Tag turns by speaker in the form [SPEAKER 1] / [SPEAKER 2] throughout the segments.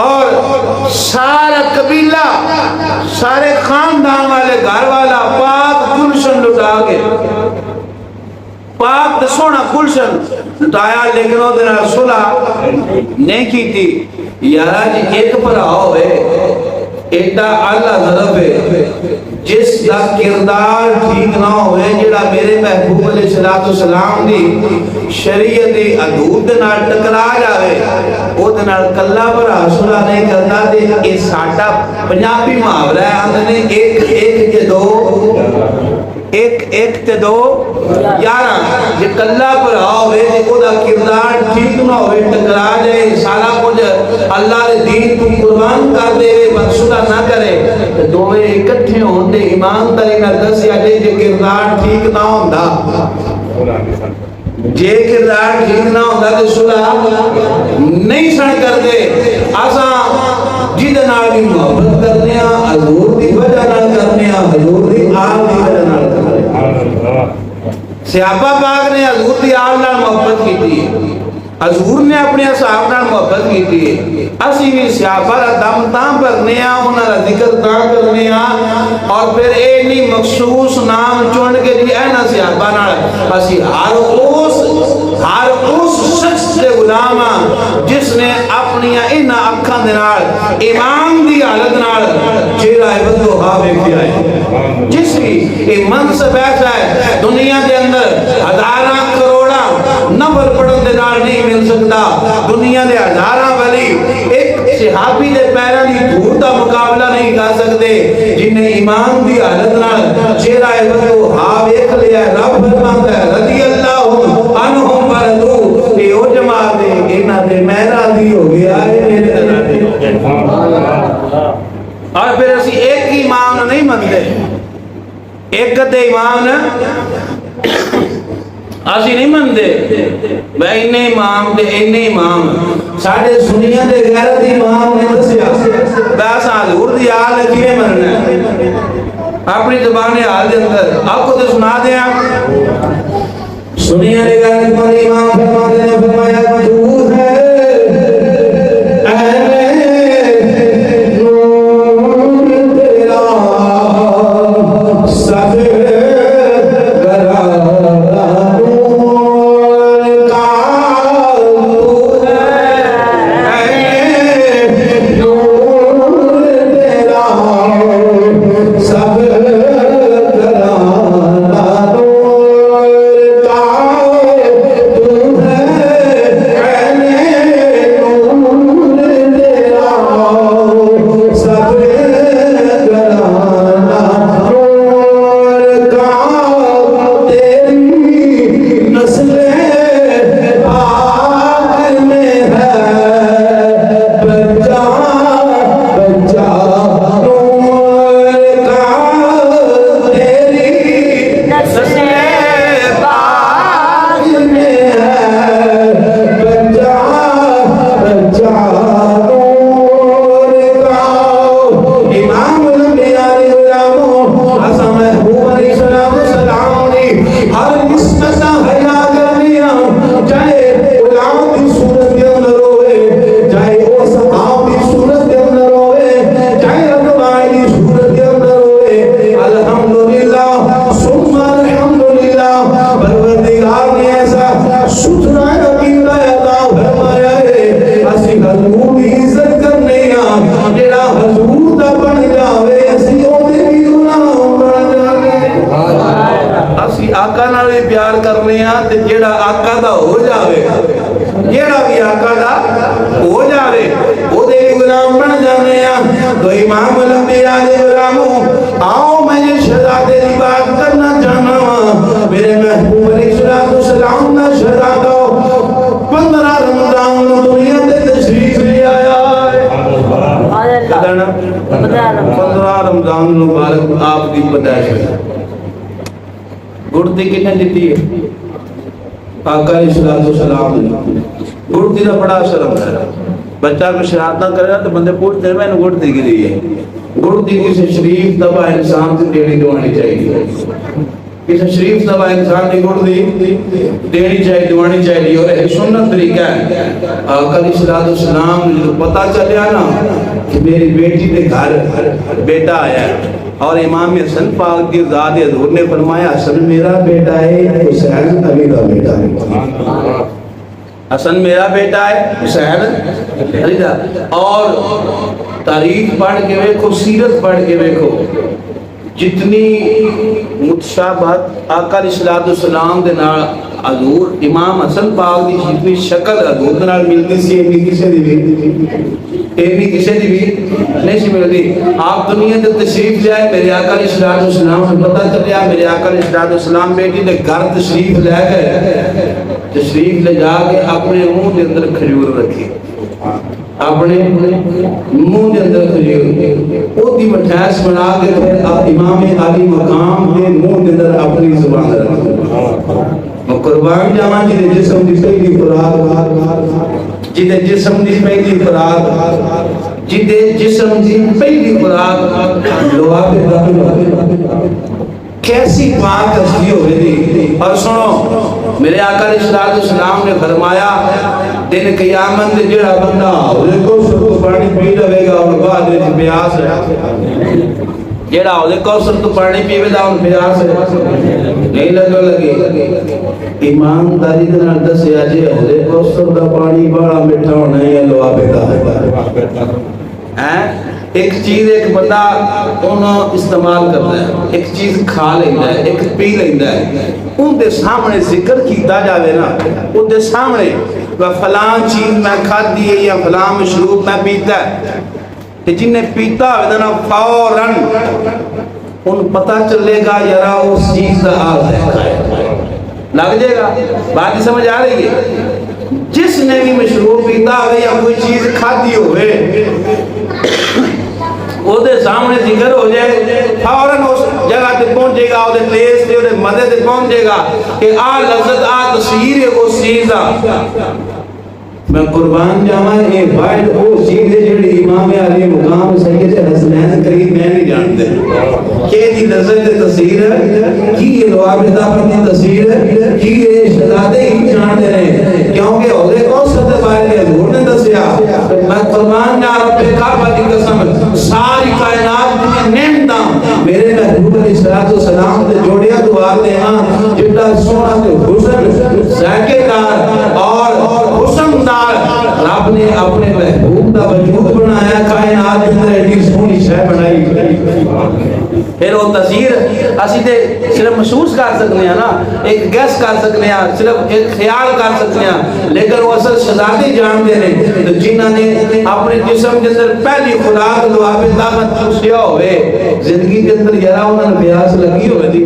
[SPEAKER 1] اور سارا قبیلہ سارے خاندان والے گھر والا پاک گلشن لٹا کے پاک تے سونا گلشن لٹایا، لیکن وہ دن صلح نہیں کی تھی۔ یارا جی ایک پر آؤ ہے ایڈا اللہ ضرب ہے جس دا کردار ٹھیک نہ ہوئے، جڑا میرے محبوب علیہ السلام دی شریعت دی حدود نال ٹکرا جاوے، او دے نال کلا بھرا صلح نہیں کرتا۔ تے اے ساڈا پنجابی محاورہ ہے، آندے نے ایک ایک تے دو، ایک ایک تے دو یارہ۔ جے کلا بھرا ہوئے تے او دا کردار ٹھیک نہ ہوئے، ٹکرا جائے، سارا کچھ اللہ دے دین کو قربان کر دے، پر صلح نہ کرے، دوویں اکٹھے ہوندے ایمانداری نال دسیا جے جے کردار ٹھیک نہ ہوندا، جے کردار ٹھیک نہ ہوندا تے صلح نہیں سن کردے۔ اساں جہدے نال بھی محبت کرنے ہاں حضور دی وجہ نال کرنے ہاں، حضور دی آل دی وجہ نال کرنے ہاں۔ صحابہ پاک نے حضور دی آل نال محبت کی تھی، حضور نے اپنے اصحاب نال محبت کی تھی، اسی بھی صحابہ دا دم تاں بھرنے ہاں، انہاں دا ذکر تاں کرنے ہاں، اور پھر اے نہیں مخصوص نام چن کے جی اینا صحابہ نال اسی ہر اس شخص دے غلام ہاں جس نے اپنی انہاں اکھاں دے نال ایمان دی حالت نال چہرہ بدو ہا ویکھیا ہے۔ جس بھی اے منصب ایسا ہے دنیا دے اندر ہزاراں کروڑاں نفر پڑھن دے نال نہیں مل سکتا، دنیا دے ہزاراں ولی ایک صحابی دے پیراں دی دھول دا مقابلہ نہیں کر سکتے جن نے ایمان دی حالت نال چہرہ بدو ہا ویکھ لیا ہے۔ رب فرماتا ہے رضی اللہ عنہم ورضوا، اے او جماعت ہے انہاں دے میں راضی ہو گیا ہے، میرے راضی ہو گیا۔ اور پھر اسی ایک ہی امام نہیں منتے، ایک دے امام اسی نہیں منتے بھائی انہیں امام دے انہیں امام ساڑھے سنیاں دے غیرت امام نے دسیا بس حضور دی آل کیویں مننا ہے اپنی زبان حال دے اندر آپ کو تو سنا دیا۔ سنیاں دے غیرت امام فرماتے نے فرمایا تو ہے گڑتی کتنے دیتی ہے آقا علیہ السلام نے گڑتی کا بڑا اثر ہوتا ہے۔ بچہ کو شرارت نہ کرے تو بندے پوچھتے ہیں میں نے گڑتی گری ہے، گڑتی کسی شریف دبا انسان سے ڈیڑھی دوانی چاہیے، کہ تشریف نبا انسان نے گڑ دی دینی چاہیے دیوانی چاہیے اور ایک سنت طریقہ ہے آقا علیہ السلام نے جو پتا چلیا نا کہ میری بیٹی کے گھر بیٹا آیا ہے اور امام حسن پاک کی ذات حضور نے فرمایا حسن میرا بیٹا ہے حسین علی کا بیٹا ہے حسن میرا بیٹا ہے حسین علی کا اور تاریخ پڑھ کے دیکھو سیرت پڑھ کے دیکھو جتنی متشابہت آقا علیہ السلام دے نال حضور امام حسن پاک دی جتنی شکل حضور دے نال ملتی سی ایویں کسے دی بھی نہیں سی ملتی آپ دنیا تے تشریف لے آئے میرے آقا علیہ السلام کو پتہ چلیا میرے آقا علیہ السلام بیٹی دے گھر تشریف لے گئے تشریف لے جا کے اپنے منہ دے اندر کھجور رکھی اپنے منہ دے اندر کھجور او دی مٹھاس بنا کے پھر امام علی مقام دے منہ دے اندر اپنی زبان رکھی قربان جاواں جی جسم دی پہلی خوراک جی جسم دی پہلی خوراک جی جسم دی پہلی خوراک لواب کیسی پاک ہستی ہوئے دی اور سنو میرے آقا علیہ السلام نے فرمایا دن قیامت دے جڑا بندہ اوے کو سب پانی پی لے گا اور بعد وچ پیاس ہے جڑا اوے کو سب پانی پیوے دا اون پیاس ہے نہیں لگے ایمانداری دے نال دسیا جے اوے کو سب دا پانی بڑا میٹھا ہونا ہے لوابے دا ہے ایک چیز ایک بندہ انہوں استعمال کرتا ہے ایک چیز کھا لینا ہے ایک پی لینا ہے ان دے سامنے ذکر کیتا جاوے نا ان دے سامنے فلان چیز میں کھا دیئے یا فلان مشروب میں پیتا ہے کہ جنہیں پیتا ہے نا فوراً ان پتہ چلے گا یرا اس چیز دا آل ہے لگ جائے گا بات ہی سمجھ آ رہی ہے جس نے بھی مشروب پیتا ہوئے یا کوئی چیز کھاتی ہوئے وہ دے سامنے ذکر ہو جائے فوراً اس جگہ تے پہنچے گا وہ دے ٹیسٹ تے وہ دے مزے تے پہنچے گا کہ آ لذت آ تصویر ہے اس چیز میں قربان جاواں یہ واحد وہ چیز ہے جڑی امام علی مقام سید حسنین قریب میں نہیں جانتے کہ دی نظر تے تصویر ہے کی یہ لواب اضافت کی تصویر ہے کی یہ شہزادے ہی جانتے ہیں کیونکہ عہدے کو سد بارے حضور نے دسیا میں قربان جا رب کعبہ کی قسم ساری کائنات میں نعمتاں میرے محبوب علیہ السلام تے جوڑیا دعا دے ہاں جڑا سونا تے حسن ذائقے دار اور حسن دار رب نے اپنے محبوب کا وجود بنایا کائنات کے اندر ایڈی سونی شے بنائی پھر وہ تصویر اسی تے صرف محسوس کر سکتے ہیں نا ایک گیس کر سکتے ہیں صرف ایک خیال کر سکتے ہیں لیکن وہ اصل شہزادی جانتے ہیں تو جنہاں نے اپنے جسم کے اندر پہلی خوراک لواب طاقت چوسیا ہوئے زندگی کے اندر یرا انہوں نے پیاس لگی ہوئے دی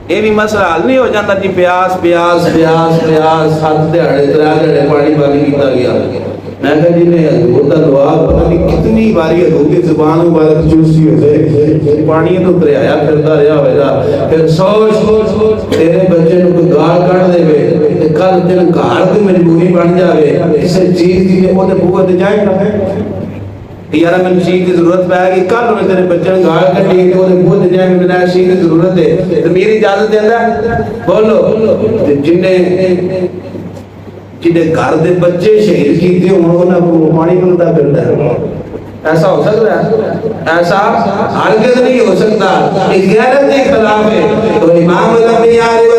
[SPEAKER 1] یہ بھی مسئلہ حل نہیں ہو جاتا جی پیاس پیاس پیاس پیاس ہاتھ دیہڑے ترے پانی پانی کیتا گیا میں کہا جی نے حضور دا لواب پتہ نہیں کتنی باری حضور کی زبان مبارک چوسی ہوئے پانی تو دریا پھرتا رہا ہوئے گا پھر سوچ تیرے بچے نو کوئی گال کٹ دے وے کل تین گال کوئی مجبوری بن جاوے کسی چیز کی وہ تے بوئے تے جائے گا یارا میں چیز کی ضرورت پہ آئے گی کل انہیں تیرے بچے گال کٹی تو وہ بہت جائے میں نے چیز کی ضرورت ہے تو میری اجازت دینا ہے بولو جنہیں گھر دے بچے شہید کیتے انہوں نے پانی ملتا پھرتا ہے ایسا ہو سکتا ہے ایسا ہرگز نہیں ہو سکتا اس غیرت کے خلاف ہے تو امام الانبیاء علیہ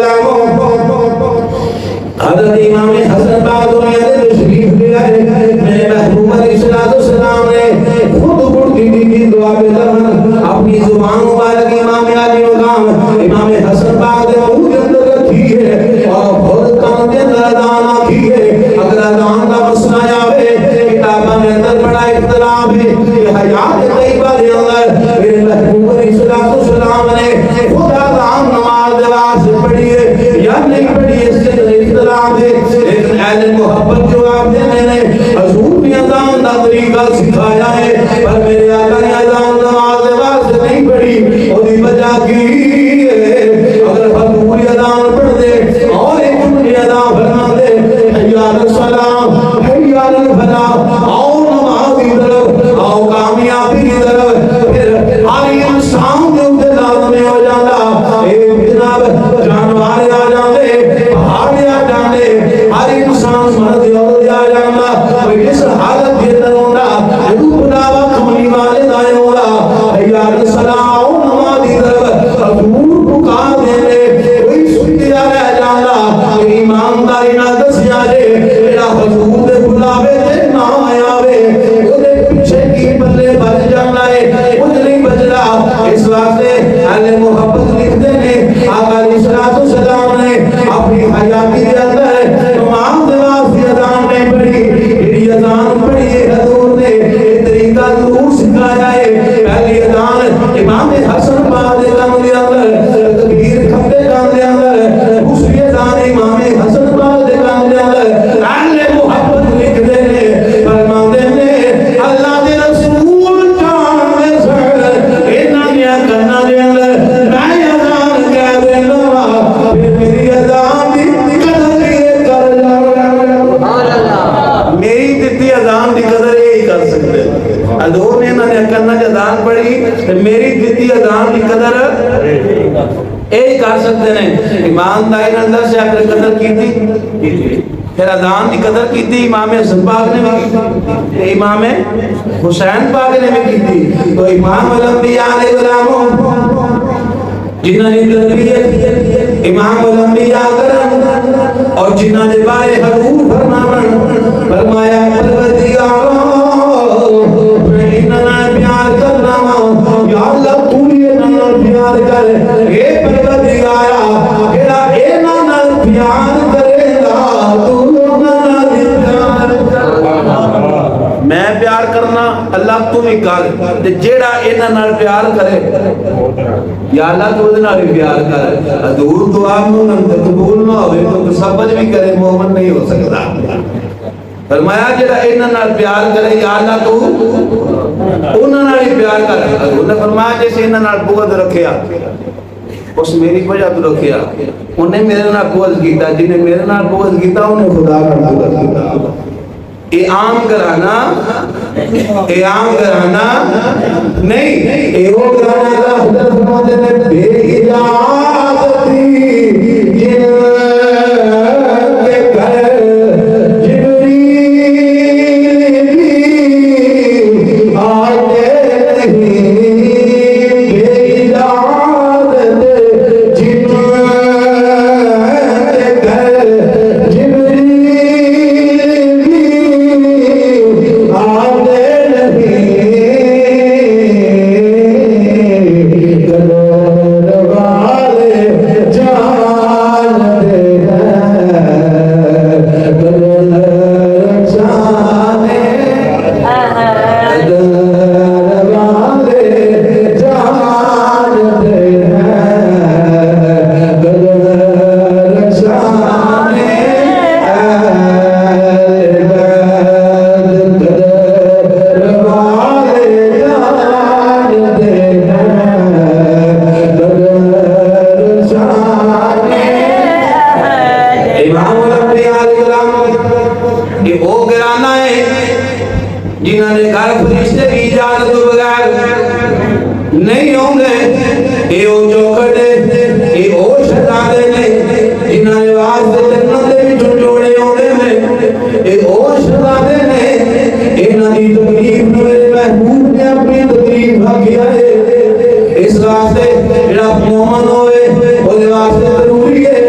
[SPEAKER 1] حضرت امام حسن پاک دنیا دے تشریف لے آئے میرے محبوب علیہ السلام نے خود بڑھتی دی دعا پہ دہن اپنی زبان مبارک امام علی مقام امام حسن پاک دے منہ کے اندر رکھی ہے اور خود کان کے اندر اذان آتی ہے اگر اذان کا مسئلہ آوے کتابوں میں اندر بڑا اختلاف ہے کہ حیات طیبہ دے اندر میرے محبوب علیہ السلام نے خود اذان نماز دراز پڑھی ہے یا نہیں پڑھی اس سے اختلاف ہے لیکن اہل محبت جو آپ نے حضور نے اذان کا طریقہ سکھایا ہے پر میرے آقا نے اذان نماز دراز نہیں پڑھی اور دی وجہ کی اگر حضور اذان پڑھ دے اور ایک اذان فرما دے حی علی الصلاۃ حی علی الفلاح آؤ نماز کی طرف آؤ کامیابی کی طرف پھر ہر انسان کے اندر لازم ہو جاتا میری دتی اذان کی قدر اے کر سکتے ہیں. ایمانداری نال دس اگر قدر کیتی پھر اذان کی قدر کیتی امام حسن پاک نے بھی کیتی, امام حسین پاک نے بھی کیتی. تو امام الانبیاء علیہ السلام جنہاں نے تربیت امام الانبیاء کرن اور جنہاں نے بارے حضور فرمایا پروردگار میں انہاں پیار کرنا یا اللہ تو انہاں پیار کر. اے پروردگار جڑا انہاں نال پیار کرے گا تو انہاں نال پیار کر. میں پیار کرنا اللہ تو بھی کر تے جیڑا انہاں نال پیار کرے یا اللہ تو دے نال پیار کر. حضور دعا مومن تے قبول نہ ہوے تو سبج بھی کرے مومن نہیں ہو سکتا. فرمایا جڑا انہاں نال پیار کرے یا اللہ تو انہاں نال پیار کر. حضور نے فرمایا جیسے انہاں نال بغض رکھیا اس میری وجہ تو رکھیا انہیں میرے نال بغض کیتا, جنہیں میرے نال بغض کیتا انہیں خدا کا بغض کیتا. اے عام گھرانہ نہیں, اے وہ گھرانہ دا حضرت فرماتے ہیں بے اجازتی جن کے گھر جبریل بھی آتے نہیں. بے اجازت جن کے گھر جبریل جنہوں نے گھر فرشتے کی اجازت بغیر نہیں ہوں گے. اے او چوکھٹے اے او شہزادے نے جنہوں نے واسطے جنت دے وچوں جوڑے ہوندے نے. اے او شہزادے نے انہاں دی تکلیف نوں میرے محبوب نے اپنی تکلیف آکھیا ہے. اس واسطے جڑا مومن ہوئے او دے واسطے ضروری ہے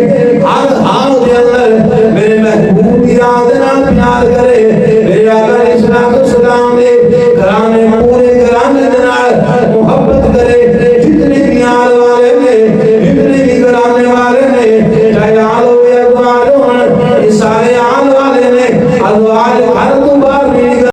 [SPEAKER 1] ہر حال دے اندر میرے محبوب دی راہ دے نال پیار کرے. میرے آقا علیہ السلام نے گھرانے پورے گھرانے دے نال محبت کرے. جتنے بھی آل والے نے جتنے بھی گھرانے والے نے چاہے آل ہو یا دوال ہو یہ سارے آل والے نے ازواج ہر